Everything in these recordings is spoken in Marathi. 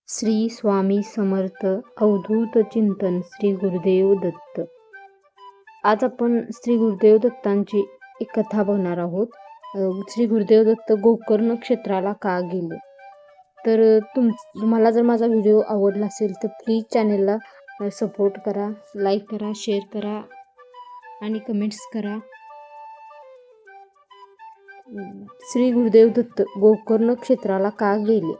श्री स्वामी समर्थ अवधूत चिंतन श्री गुरुदेव दत्त. आज आपण श्री गुरुदेव दत्तांची एक कथा बघणार आहोत. श्री गुरुदेव दत्त गोकर्ण क्षेत्राला का गेले. तर तुम्हाला जर माझा व्हिडिओ आवडला असेल तर प्लीज चॅनेलला सपोर्ट करा, लाईक करा, शेअर करा आणि कमेंट्स करा. श्री गुरुदेव दत्त गोकर्ण क्षेत्राला का गेले.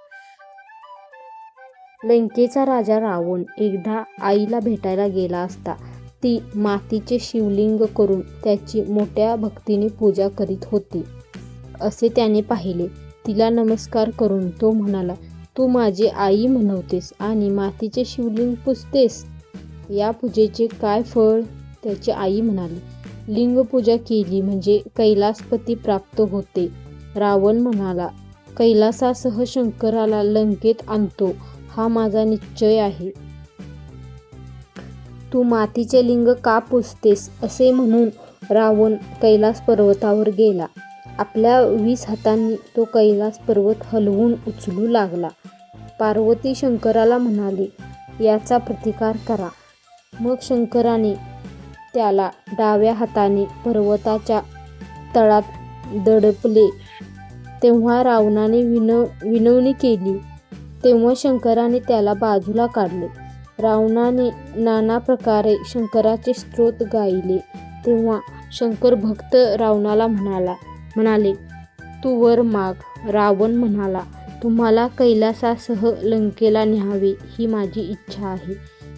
लंकेचा राजा रावण एकदा आईला भेटायला गेला असता ती मातीचे शिवलिंग करून त्याची मोठ्या भक्तीने पूजा करीत होती असे त्याने पाहिले. तिला नमस्कार करून तो म्हणाला, तू माझी आई म्हणवतेस आणि मातीचे शिवलिंग पूजतेस, या पूजेचे काय फळ. त्याची आई म्हणाली, लिंग पूजा केली म्हणजे कैलासपती प्राप्त होते. रावण म्हणाला, कैलासासह शंकराला लंकेत आणतो हा माझा निश्चय आहे. तू मातीचे लिंग का पूजतेस असे म्हणून रावण कैलास पर्वतावर गेला. आपल्या 20 हातांनी तो कैलास पर्वत हलवून उचलू लागला. पार्वती शंकराला म्हणाली, याचा प्रतिकार करा. मग शंकराने त्याला डाव्या हाताने पर्वताच्या तळात दडपले. तेव्हा रावणाने विनवणी केली. तेव्हा शंकराने त्याला बाजूला काढले. रावणाने नाना प्रकारे शंकराचे स्तोत्र गायले. तेव्हा शंकर भक्त रावणाला म्हणाले, तू वर माग. रावण म्हणाला, तुम्हाला कैलासासह लंकेला न्यावे ही माझी इच्छा आहे.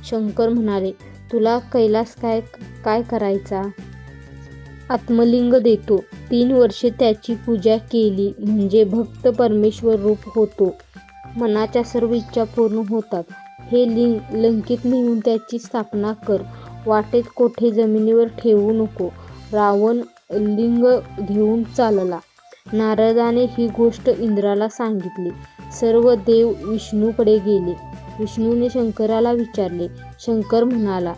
शंकर म्हणाले, तुला कैलास काय करायचा. आत्मलिंग देतो. 3 वर्षे त्याची पूजा केली म्हणजे भक्त परमेश्वर रूप होतो. मनाच्या सर्व इच्छा पूर्ण होतात. हे लिंग लंकेत नेऊन त्याची स्थापना कर. वाटेत कोठे जमिनीवर ठेवू नको. रावण लिंग घेऊन चालला. नारदाने ही गोष्ट इंद्राला सांगितली. सर्व देव विष्णूकडे गेले. विष्णूने शंकराला विचारले. शंकर म्हणाला,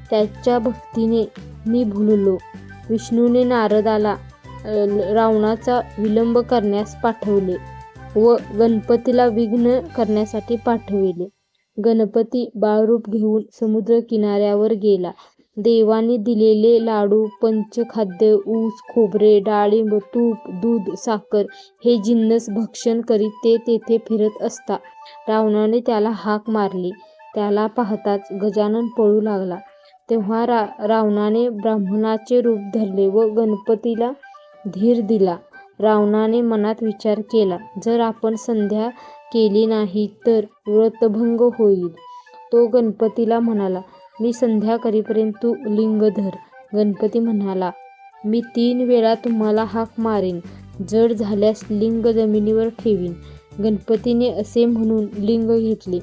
त्याच्या भक्तीने मी भुललो. विष्णूने नारदाला रावणाचा विलंब करण्यास पाठवले व गणपतीला विघ्न करण्यासाठी पाठविले. गणपती बाळरूप घेऊन समुद्र किनाऱ्यावर गेला. देवांनी दिलेले लाडू, पंचखाद्य, ऊस, खोबरे, डाळिंब, तूप, दूध, साखर हे जिन्नस भक्षण करीत ते तेथे फिरत असता रावणाने त्याला हाक मारली. त्याला पाहताच गजानन पळू लागला. तेव्हा रावणाने ब्राह्मणाचे रूप धरले व गणपतीला धीर दिला. रावणाने मनात विचार केला, जर आपण संध्या केली नाही तर व्रतभंग होईल. तो गणपतीला म्हणाला, मी संध्या करीपर्यंत तू लिंग धर. गणपती म्हणाला, मी 3 वेळा तुम्हाला हाक मारेन. जड झाल्यास लिंग जमिनीवर ठेवीन. गणपतीने असे म्हणून लिंग घेतले.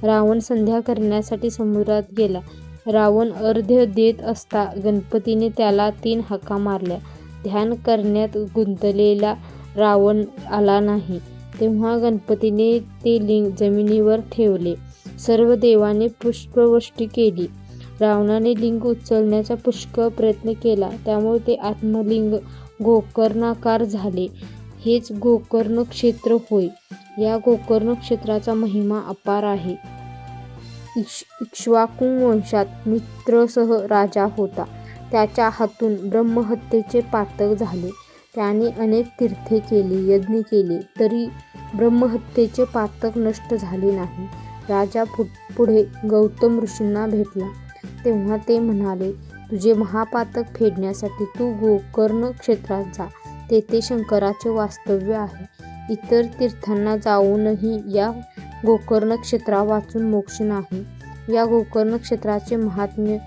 रावण संध्या करण्यासाठी समुद्रात गेला. रावण अर्घ्य देत असता गणपतीने त्याला 3 हाका मारल्या. ध्यान करण्यात गुंतलेला रावण आला नाही. तेव्हा गणपतीने ते लिंग जमिनीवर ठेवले. सर्व देवाने पुष्पवृष्टी केली. रावणाने लिंग उचलण्याचा पुष्कळ प्रयत्न केला. त्यामुळे ते आत्मलिंग गोकर्णाकार झाले. हेच गोकर्ण क्षेत्र होय. या गोकर्ण क्षेत्राचा महिमा अपार आहे. इक्ष्वाकू वंशात मित्रसह राजा होता. त्याच्या हातून ब्रह्महत्येचे पातक झाले. त्याने अनेक तीर्थे केली, यज्ञ केले, तरी ब्रह्महत्येचे पातक नष्ट झाले नाही. राजा पुढे गौतम ऋषींना भेटला. तेव्हा ते म्हणाले, तुझे महापातक फेडण्यासाठी तू गोकर्ण क्षेत्रात जा. तेथे शंकराचे वास्तव्य आहे. इतर तीर्थांना जाऊनही या गोकर्ण क्षेत्रा वाचून मोक्ष नाही. या गोकर्ण क्षेत्राचे महात्म्य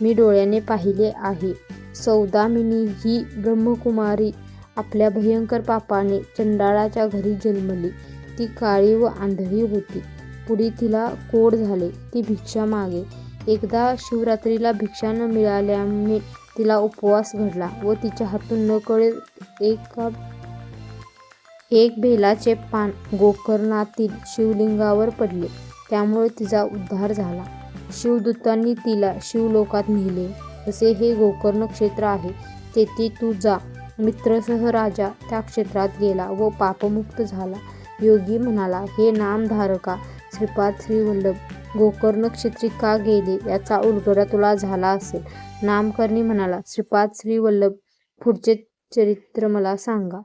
मी डोळ्याने पाहिले आहे. सौदामिनी ही ब्रह्मकुमारी आपल्या भयंकर पापाने चंडाळाच्या घरी जन्मली. ती काळी व आंधळी होती. पुढे तिला कोढ झाले. ती भिक्षा मागे. एकदा शिवरात्रीला भिक्षा न मिळाल्याने तिला उपवास घडला व तिच्या हातून नकळत एक बेलाचे पान गोकर्णातील शिवलिंगावर पडले. त्यामुळे तिचा उद्धार झाला. शिवदूतांनी तिला शिवलोकात नेले. असे हे गोकर्ण क्षेत्र आहे. तेथे तू जा. मित्रसह राजा त्या क्षेत्रात गेला व पापमुक्त झाला. योगी म्हणाला, हे नामधारका, श्रीपाद श्रीवल्लभ गोकर्ण क्षेत्री का गेले याचा उलगडा तुला झाला असेल. नामकर्णी म्हणाला, श्रीपाद श्रीवल्लभ पुढचे चरित्र मला सांगा.